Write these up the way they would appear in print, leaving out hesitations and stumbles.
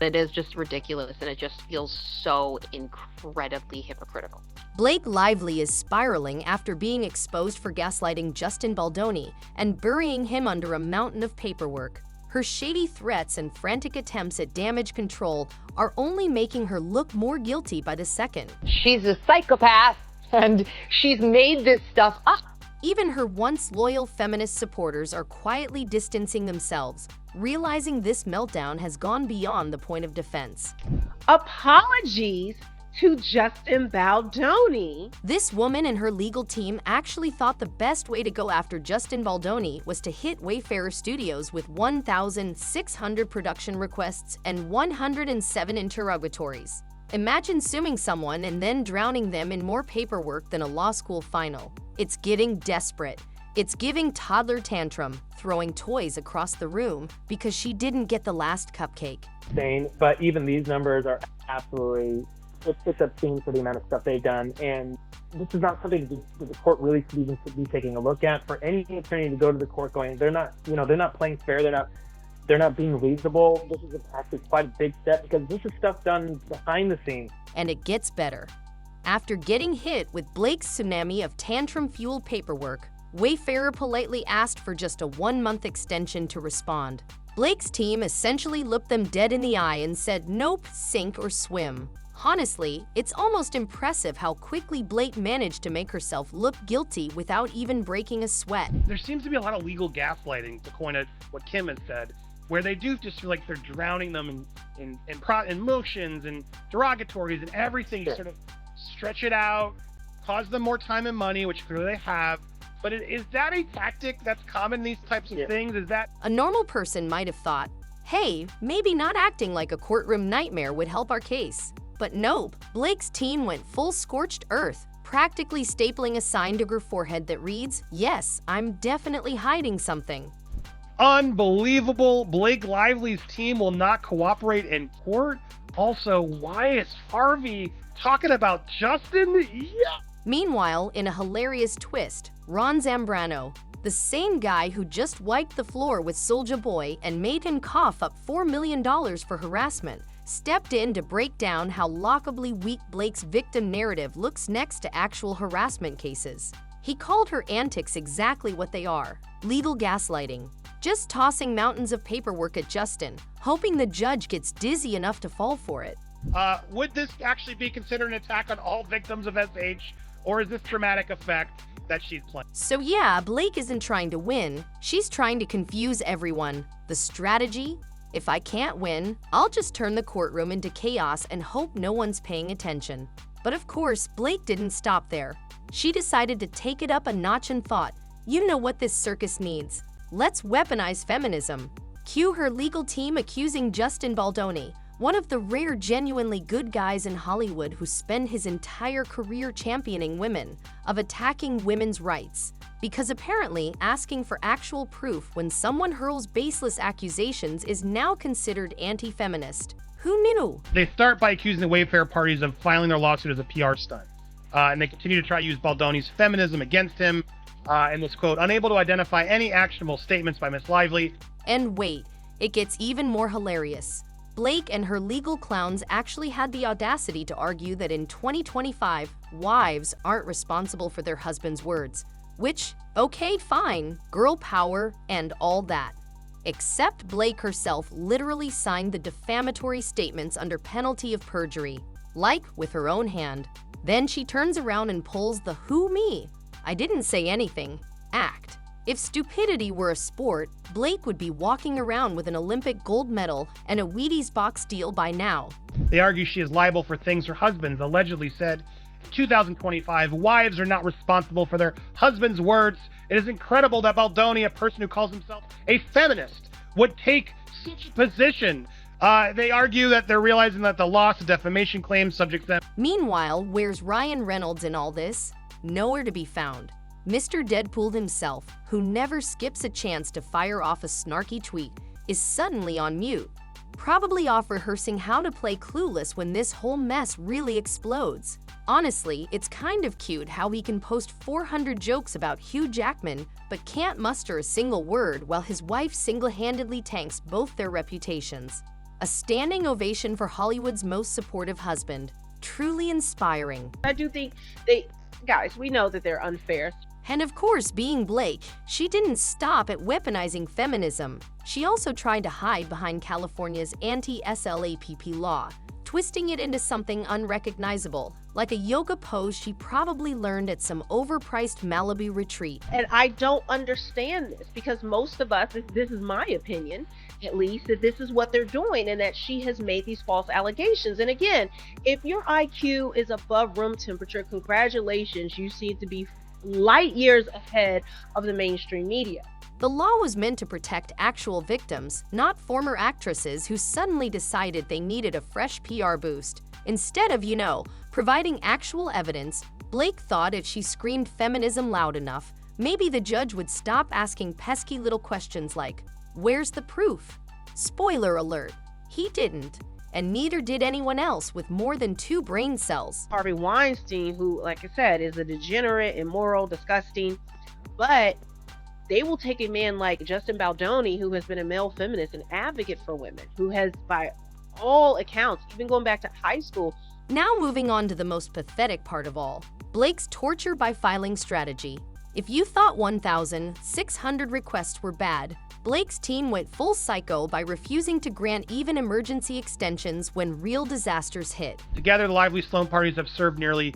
It is just ridiculous, and it just feels so incredibly hypocritical. Blake Lively is spiraling after being exposed for gaslighting Justin Baldoni and burying him under a mountain of paperwork. Her shady threats and frantic attempts at damage control are only making her look more guilty by the second. She's a psychopath, and she's made this stuff up. Even her once loyal feminist supporters are quietly distancing themselves, realizing this meltdown has gone beyond the point of defense. Apologies to Justin Baldoni. This woman and her legal team actually thought the best way to go after Justin Baldoni was to hit Wayfarer Studios with 1,600 production requests and 107 interrogatories. Imagine suing someone and then drowning them in more paperwork than a law school final. It's getting desperate. It's giving toddler tantrum, throwing toys across the room because she didn't get the last cupcake. Insane, but even these numbers are absolutely, it's obscene for the amount of stuff they've done, and this is not something that the court really should even be taking a look at. For any attorney to go to the court going, they're not playing fair, they're not being reasonable. This is actually quite a big step because this is stuff done behind the scenes. And it gets better. After getting hit with Blake's tsunami of tantrum-fueled paperwork, Wayfarer politely asked for just a 1-month extension to respond. Blake's team essentially looked them dead in the eye and said, nope, sink or swim. Honestly, it's almost impressive how quickly Blake managed to make herself look guilty without even breaking a sweat. There seems to be a lot of legal gaslighting, to coin it what Kim has said, where they do just feel like they're drowning them in motions and derogatories and everything. You sort of stretch it out, cause them more time and money, which clearly they have. But is that a tactic that's common in these types of things? Is that a normal person might have thought, hey, maybe not acting like a courtroom nightmare would help our case. But nope, Blake's team went full scorched earth, practically stapling a sign to her forehead that reads, yes, I'm definitely hiding something. unbelievable? Blake Lively's team will not cooperate in court. Also, why is Harvey talking about Justin? Yeah. Meanwhile, in a hilarious twist, Ron Zambrano, the same guy who just wiped the floor with Soulja Boy and made him cough up $4 million for harassment, stepped in to break down how laughably weak Blake's victim narrative looks next to actual harassment cases. He called her antics exactly what they are: legal gaslighting. Just tossing mountains of paperwork at Justin, hoping the judge gets dizzy enough to fall for it. Would this actually be considered an attack on all victims of SH, or is this dramatic effect that she's playing? So yeah, Blake isn't trying to win, she's trying to confuse everyone. The strategy? If I can't win, I'll just turn the courtroom into chaos and hope no one's paying attention. But of course, Blake didn't stop there. She decided to take it up a notch and thought, you know what this circus needs? Let's weaponize feminism. Cue her legal team accusing Justin Baldoni, one of the rare genuinely good guys in Hollywood who spend his entire career championing women, of attacking women's rights. Because apparently asking for actual proof when someone hurls baseless accusations is now considered anti-feminist. Who knew? They start by accusing the Wayfair parties of filing their lawsuit as a PR stunt. And they continue to try to use Baldoni's feminism against him. In this quote, unable to identify any actionable statements by Miss Lively. And wait, it gets even more hilarious. Blake and her legal clowns actually had the audacity to argue that in 2025, wives aren't responsible for their husband's words. Which, okay, fine, girl power and all that. Except Blake herself literally signed the defamatory statements under penalty of perjury, like with her own hand. Then she turns around and pulls the "who me? I didn't say anything" act. If stupidity were a sport, Blake would be walking around with an Olympic gold medal and a Wheaties box deal by now. They argue she is liable for things her husbands allegedly said. In 2025, wives are not responsible for their husband's words. It is incredible that Baldoni, a person who calls himself a feminist, would take such a position. They argue that they're realizing that the loss of defamation claims subject them. Meanwhile, where's Ryan Reynolds in all this? Nowhere to be found. Mr. Deadpool himself, who never skips a chance to fire off a snarky tweet, is suddenly on mute, probably off rehearsing how to play Clueless when this whole mess really explodes. Honestly, it's kind of cute how he can post 400 jokes about Hugh Jackman but can't muster a single word while his wife single-handedly tanks both their reputations. A standing ovation for Hollywood's most supportive husband. Truly inspiring. I do think guys, we know that they're unfair. And of course, being Blake, she didn't stop at weaponizing feminism. She also tried to hide behind California's anti-SLAPP law, twisting it into something unrecognizable, like a yoga pose she probably learned at some overpriced Malibu retreat. And I don't understand this because most of us, this is my opinion, at least, that this is what they're doing and that she has made these false allegations. And again, if your IQ is above room temperature, congratulations, you seem to be light years ahead of the mainstream media. The law was meant to protect actual victims, not former actresses who suddenly decided they needed a fresh PR boost. Instead of, providing actual evidence, Blake thought if she screamed feminism loud enough, maybe the judge would stop asking pesky little questions like, "Where's the proof?" Spoiler alert, he didn't. And neither did anyone else with more than 2 brain cells. Harvey Weinstein, who, like I said, is a degenerate, immoral, disgusting, but they will take a man like Justin Baldoni, who has been a male feminist and advocate for women, who has, by all accounts, even going back to high school. Now moving on to the most pathetic part of all, Blake's torture by filing strategy. If you thought 1,600 requests were bad, Blake's team went full psycho by refusing to grant even emergency extensions when real disasters hit. Together, the Lively Sloan parties have served nearly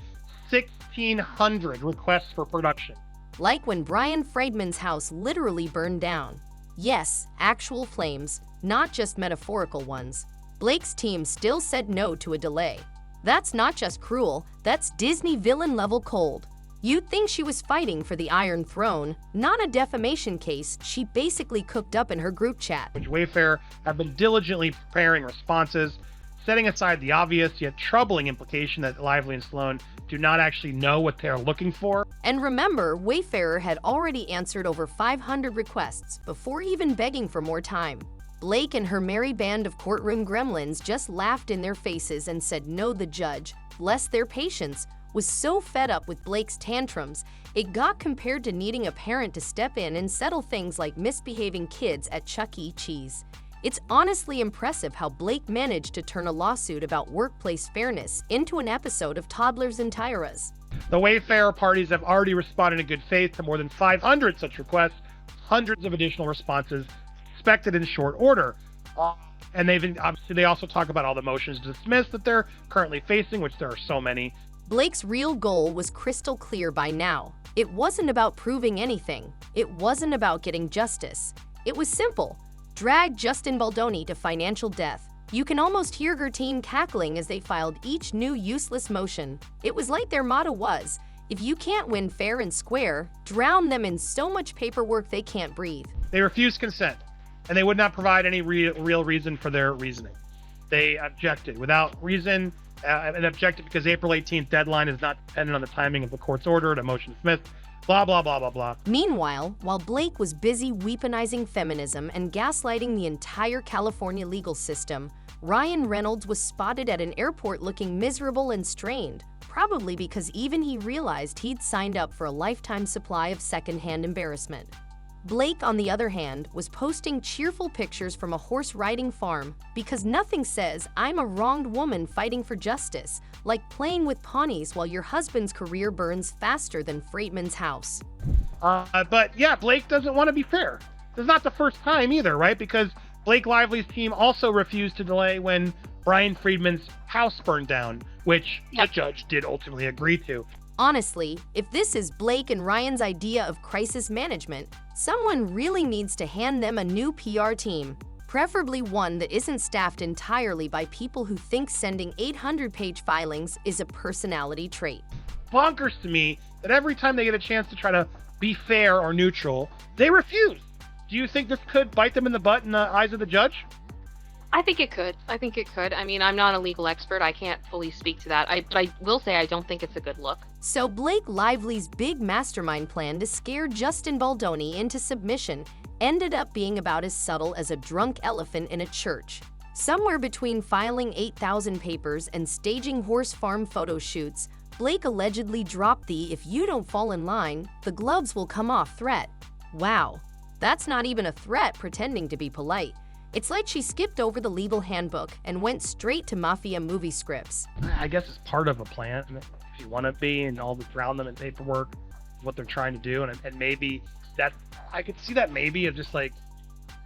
1,600 requests for production. Like when Brian Friedman's house literally burned down. Yes, actual flames, not just metaphorical ones. Blake's team still said no to a delay. That's not just cruel, that's Disney villain-level cold. You'd think she was fighting for the Iron Throne, not a defamation case she basically cooked up in her group chat. Which Wayfair have been diligently preparing responses, setting aside the obvious yet troubling implication that Lively and Sloan do not actually know what they're looking for. And remember, Wayfarer had already answered over 500 requests before even begging for more time. Blake and her merry band of courtroom gremlins just laughed in their faces and said no. The judge, bless their patience, was so fed up with Blake's tantrums, it got compared to needing a parent to step in and settle things like misbehaving kids at Chuck E. Cheese. It's honestly impressive how Blake managed to turn a lawsuit about workplace fairness into an episode of Toddlers and Tiaras. The Wayfair parties have already responded in good faith to more than 500 such requests, hundreds of additional responses expected in short order. And they also talk about all the motions to dismiss that they're currently facing, which there are so many. Blake's real goal was crystal clear by now. It wasn't about proving anything. It wasn't about getting justice. It was simple. Drag Justin Baldoni to financial death. You can almost hear her team cackling as they filed each new useless motion. It was like their motto was, if you can't win fair and square, drown them in so much paperwork they can't breathe. They refused consent, and they would not provide any real reason for their reasoning. They objected without reason, and objected because April 18th deadline is not dependent on the timing of the court's order to motion dismiss, blah, blah, blah, blah, blah. Meanwhile, while Blake was busy weaponizing feminism and gaslighting the entire California legal system, Ryan Reynolds was spotted at an airport looking miserable and strained, probably because even he realized he'd signed up for a lifetime supply of secondhand embarrassment. Blake, on the other hand, was posting cheerful pictures from a horse-riding farm because nothing says, "I'm a wronged woman fighting for justice," like playing with pawnies while your husband's career burns faster than Freightman's house. But yeah, Blake doesn't want to be fair. This is not the first time either, right? Because Blake Lively's team also refused to delay when Brian Friedman's house burned down, which the judge did ultimately agree to. Honestly, if this is Blake and Ryan's idea of crisis management, someone really needs to hand them a new PR team, preferably one that isn't staffed entirely by people who think sending 800-page filings is a personality trait. Bonkers to me that every time they get a chance to try to be fair or neutral, they refuse. Do you think this could bite them in the butt in the eyes of the judge? I think it could. I mean, I'm not a legal expert. I can't fully speak to that. But I will say I don't think it's a good look. So Blake Lively's big mastermind plan to scare Justin Baldoni into submission ended up being about as subtle as a drunk elephant in a church. Somewhere between filing 8,000 papers and staging horse farm photo shoots, Blake allegedly dropped the "if you don't fall in line, the gloves will come off" threat. Wow, that's not even a threat pretending to be polite. It's like she skipped over the legal handbook and went straight to mafia movie scripts. I guess it's part of a plan. If you want to be and all drown them in paperwork, what they're trying to do, and maybe that I could see that maybe of just like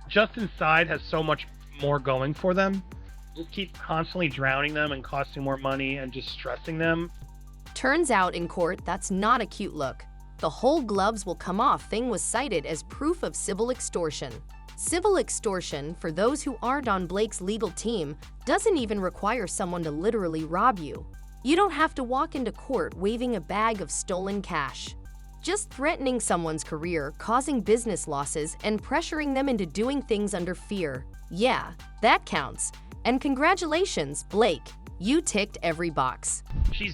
Justin's side has so much more going for them. Just keep constantly drowning them and costing more money and just stressing them. Turns out in court, that's not a cute look. The whole gloves will come off thing was cited as proof of civil extortion. Civil extortion, for those who aren't on Blake's legal team, doesn't even require someone to literally rob you. You don't have to walk into court waving a bag of stolen cash. Just threatening someone's career, causing business losses, and pressuring them into doing things under fear. Yeah, that counts. And congratulations, Blake. You ticked every box. She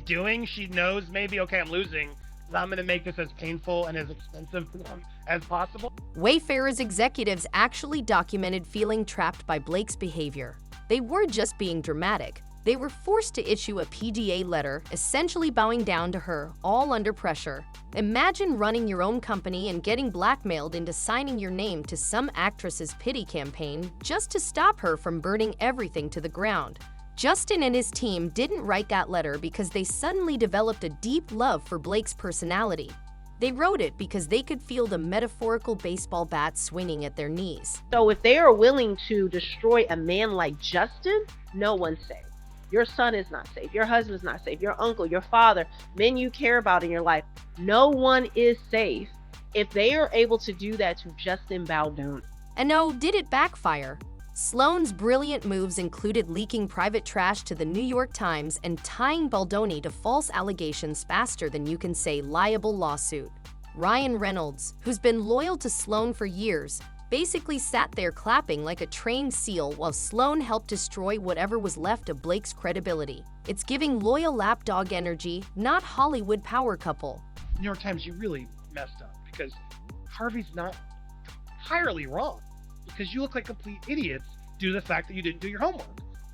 knows maybe, okay, I'm losing. I'm going to make this as painful and as expensive for them as possible. Wayfarer's executives actually documented feeling trapped by Blake's behavior. They weren't just being dramatic. They were forced to issue a PDA letter, essentially bowing down to her, all under pressure. Imagine running your own company and getting blackmailed into signing your name to some actress's pity campaign just to stop her from burning everything to the ground. Justin and his team didn't write that letter because they suddenly developed a deep love for Blake's personality. They wrote it because they could feel the metaphorical baseball bat swinging at their knees. So if they are willing to destroy a man like Justin, no one's safe. Your son is not safe. Your husband's not safe. Your uncle, your father, men you care about in your life. No one is safe if they are able to do that to Justin Baldoni. And no, did it backfire? Sloane's brilliant moves included leaking private trash to the New York Times and tying Baldoni to false allegations faster than you can say liable lawsuit. Ryan Reynolds, who's been loyal to Sloane for years, basically sat there clapping like a trained seal while Sloane helped destroy whatever was left of Blake's credibility. It's giving loyal lapdog energy, not Hollywood power couple. New York Times, you really messed up because Harvey's not entirely wrong. Because you look like complete idiots due to the fact that you didn't do your homework.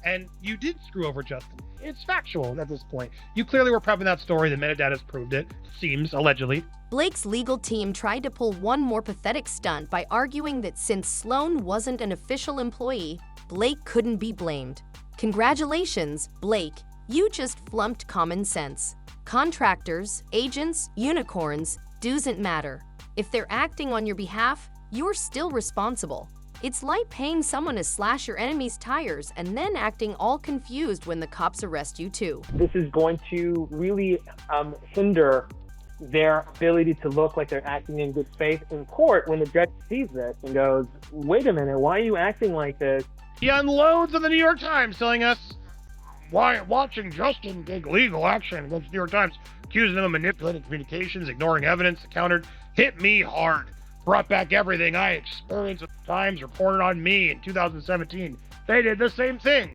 And you did screw over Justin. It's factual at this point. You clearly were prepping that story. The metadata's proved it. Seems, allegedly. Blake's legal team tried to pull one more pathetic stunt by arguing that since Sloane wasn't an official employee, Blake couldn't be blamed. Congratulations, Blake. You just flunked common sense. Contractors, agents, unicorns, doesn't matter. If they're acting on your behalf, you're still responsible. It's like paying someone to slash your enemy's tires and then acting all confused when the cops arrest you too. This is going to really hinder their ability to look like they're acting in good faith in court when the judge sees this and goes, wait a minute, why are you acting like this? He unloads on the New York Times telling us why watching Justin take legal action against the New York Times, accusing them of manipulating communications, ignoring evidence, countered, hit me hard. Brought back everything I experienced at the Times, reported on me in 2017. They did the same thing.